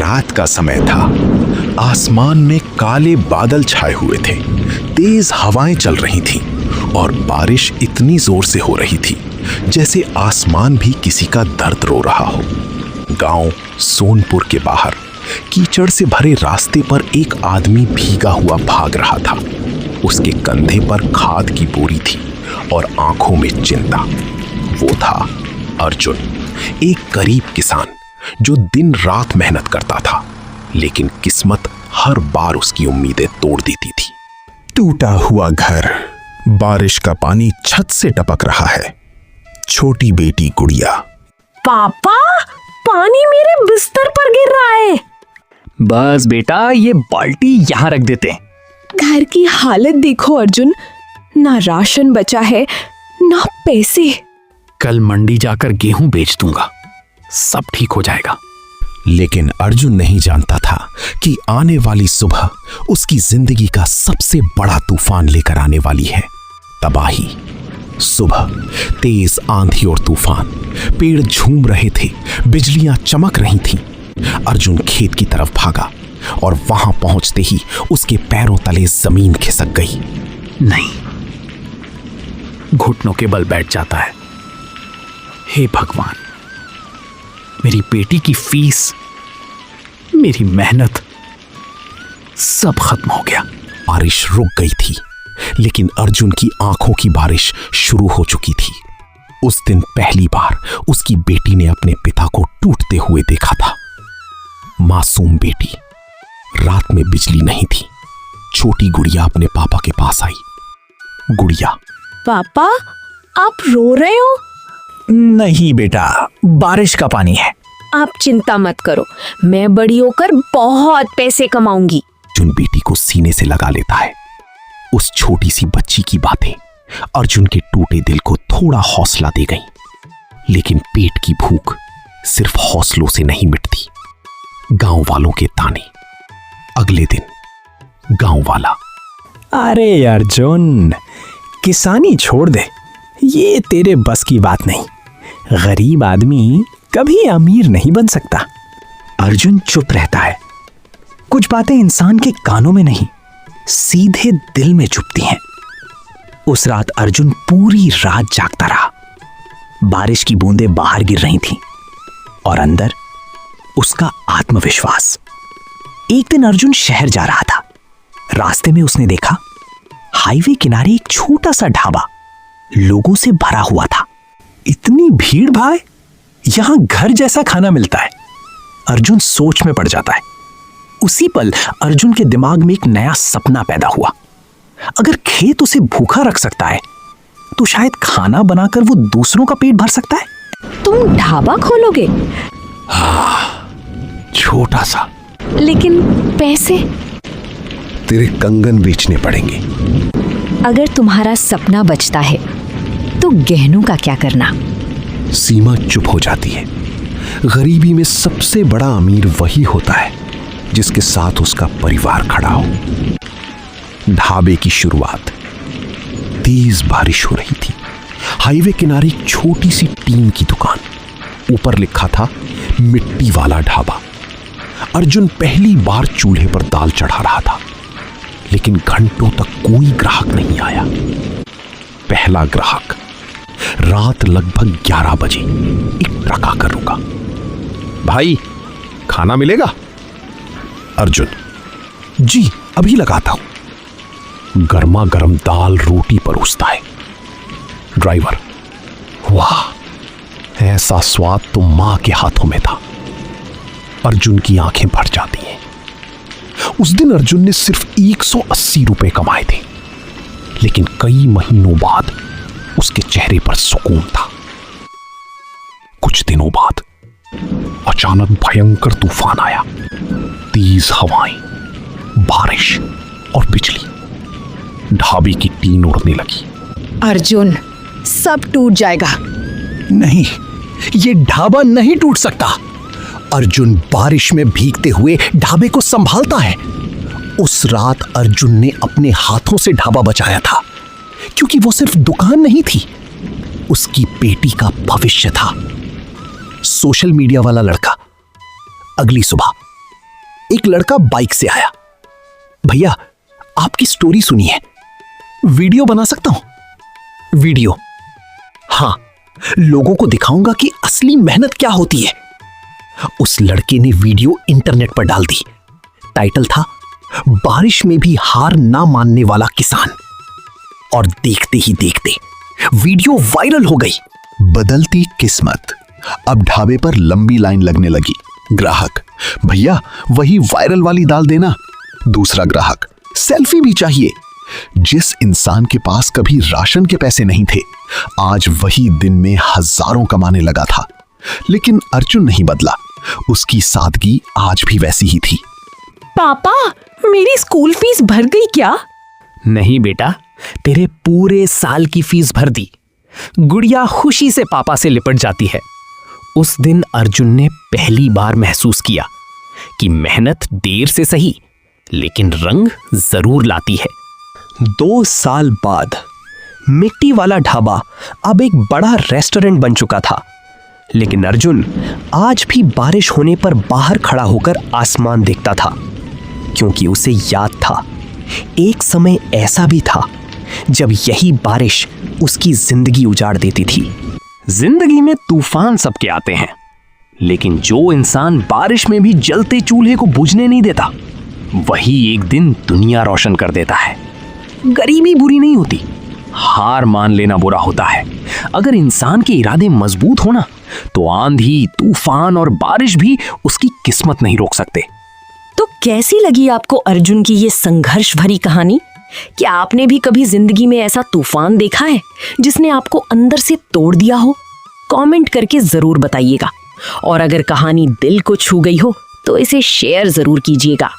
रात का समय था। आसमान में काले बादल छाए हुए थे, तेज हवाएं चल रही थीं और बारिश इतनी जोर से हो रही थी जैसे आसमान भी किसी का दर्द रो रहा हो। गांव सोनपुर के बाहर कीचड़ से भरे रास्ते पर एक आदमी भीगा हुआ भाग रहा था। उसके कंधे पर खाद की बोरी थी और आंखों में चिंता। वो था अर्जुन, एक गरीब किसान जो दिन रात मेहनत करता था, लेकिन किस्मत हर बार उसकी उम्मीदें तोड़ देती थी। टूटा हुआ घर, बारिश का पानी छत से टपक रहा है, छोटी बेटी गुड़िया। पापा, पानी मेरे बिस्तर पर गिर रहा है। बस बेटा, ये बाल्टी यहाँ रख देते हैं। घर की हालत देखो अर्जुन, ना राशन बचा है ना पैसे। कल मंडी जाकर गेहूं बेच दूंगा, सब ठीक हो जाएगा। लेकिन अर्जुन नहीं जानता था कि आने वाली सुबह उसकी जिंदगी का सबसे बड़ा तूफान लेकर आने वाली है, तबाही। सुबह तेज आंधी और तूफान, पेड़ झूम रहे थे, बिजलियां चमक रही थीं। अर्जुन खेत की तरफ भागा और वहां पहुंचते ही उसके पैरों तले जमीन खिसक गई। नहीं, घुटनों के बल बैठ जाता है। हे भगवान, मेरी बेटी की फीस, मेरी मेहनत, सब खत्म हो गया। बारिश रुक गई थी, लेकिन अर्जुन की आंखों की बारिश शुरू हो चुकी थी। उस दिन पहली बार उसकी बेटी ने अपने पिता को टूटते हुए देखा था। मासूम बेटी। रात में बिजली नहीं थी। छोटी गुड़िया अपने पापा के पास आई। गुड़िया, पापा, आप रो रहे हो? नहीं बेटा, बारिश का पानी है। आप चिंता मत करो, मैं बड़ी होकर बहुत पैसे कमाऊंगी। अर्जुन बेटी को सीने से लगा लेता है। उस छोटी सी बच्ची की बातें अर्जुन के टूटे दिल को थोड़ा हौसला दे गईं। लेकिन पेट की भूख सिर्फ हौसलों से नहीं मिटती। गांव वालों के ताने। अगले दिन गांव वाला, अरे अर्जुन, किसानी छोड़ दे, ये तेरे बस की बात नहीं। गरीब आदमी कभी अमीर नहीं बन सकता। अर्जुन चुप रहता है। कुछ बातें इंसान के कानों में नहीं, सीधे दिल में चुभती हैं। उस रात अर्जुन पूरी रात जागता रहा। बारिश की बूंदें बाहर गिर रही थीं और अंदर उसका आत्मविश्वास। एक दिन अर्जुन शहर जा रहा था। रास्ते में उसने देखा हाईवे किनारे एक छोटा सा ढाबा लोगों से भरा हुआ था। इतनी भीड़ भाड़, यहां घर जैसा खाना मिलता है। अर्जुन सोच में पड़ जाता है। उसी पल अर्जुन के दिमाग में एक नया सपना पैदा हुआ। अगर खेत उसे भूखा रख सकता है तो शायद खाना बनाकर वो दूसरों का पेट भर सकता है। तुम ढाबा खोलोगे? छोटा सा। लेकिन पैसे? तेरे कंगन बेचने पड़ेंगे। अगर तुम्हारा सपना बचता है तो गहनों का क्या करना? सीमा चुप हो जाती है। गरीबी में सबसे बड़ा अमीर वही होता है जिसके साथ उसका परिवार खड़ा हो। ढाबे की शुरुआत। तेज बारिश हो रही थी। हाईवे किनारे एक छोटी सी टीन की दुकान, ऊपर लिखा था मिट्टी वाला ढाबा। अर्जुन पहली बार चूल्हे पर दाल चढ़ा रहा था, लेकिन घंटों तक कोई ग्राहक नहीं आया। पहला ग्राहक रात लगभग 11 बजे एक ट्रक आकर रुका। भाई, खाना मिलेगा? अर्जुन, जी अभी लगाता हूं। गर्मा गर्म दाल रोटी परोसता है। ड्राइवर, वाह, ऐसा स्वाद तो मां के हाथों में था। अर्जुन की आंखें भर जाती हैं। उस दिन अर्जुन ने सिर्फ 180 रुपए कमाए थे, लेकिन कई महीनों बाद उसके चेहरे पर सुकून था। कुछ दिनों बाद अचानक भयंकर तूफान आया। तेज हवाएं, बारिश और बिजली। ढाबे की टीन उड़ने लगी। अर्जुन, सब टूट जाएगा। नहीं, ये ढाबा नहीं टूट सकता। अर्जुन बारिश में भीगते हुए ढाबे को संभालता है। उस रात अर्जुन ने अपने हाथों से ढाबा बचाया था, क्योंकि वो सिर्फ दुकान नहीं थी, उसकी बेटी का भविष्य था। सोशल मीडिया वाला लड़का। अगली सुबह एक लड़का बाइक से आया। भैया, आपकी स्टोरी सुनिए, वीडियो बना सकता हूं? वीडियो? हाँ, लोगों को दिखाऊंगा कि असली मेहनत क्या होती है। उस लड़के ने वीडियो इंटरनेट पर डाल दी। टाइटल था बारिश में भी हार ना मानने वाला किसान। और देखते ही देखते वीडियो वायरल हो गई। बदलती किस्मत। अब ढाबे पर लंबी लाइन लगने लगी। ग्राहक, भैया वही वायरल वाली दाल देना। दूसरा ग्राहक, सेल्फी भी चाहिए। जिस इंसान के पास कभी राशन के पैसे नहीं थे, आज वही दिन में हजारों कमाने लगा था। लेकिन अर्जुन नहीं बदला, उसकी सादगी आज भी वैसी ही थी। पापा, मेरी स्कूल फीस भर गई क्या? नहीं बेटा, तेरे पूरे साल की फीस भर दी। गुड़िया खुशी से पापा से लिपट जाती है। उस दिन अर्जुन ने पहली बार महसूस किया कि मेहनत देर से सही लेकिन रंग जरूर लाती है। 2 साल बाद मिट्टी वाला ढाबा अब एक बड़ा रेस्टोरेंट बन चुका था। लेकिन अर्जुन आज भी बारिश होने पर बाहर खड़ा होकर आसमान देखता था, क्योंकि उसे याद था एक समय ऐसा भी था जब यही बारिश उसकी जिंदगी उजाड़ देती थी। जिंदगी में तूफान सबके आते हैं, लेकिन जो इंसान बारिश में भी जलते चूल्हे को बुझने नहीं देता, वही एक दिन दुनिया रोशन कर देता है। गरीबी बुरी नहीं होती, हार मान लेना बुरा होता है। अगर इंसान के इरादे मजबूत हो ना, तो आंधी, तूफान और बारिश भी उसकी किस्मत नहीं रोक सकते। तो कैसी लगी आपको अर्जुन की ये संघर्ष भरी कहानी? क्या आपने भी कभी जिंदगी में ऐसा तूफान देखा है जिसने आपको अंदर से तोड़ दिया हो? कमेंट करके जरूर बताइएगा। और अगर कहानी दिल को छू गई हो तो इसे शेयर जरूर कीजिएगा।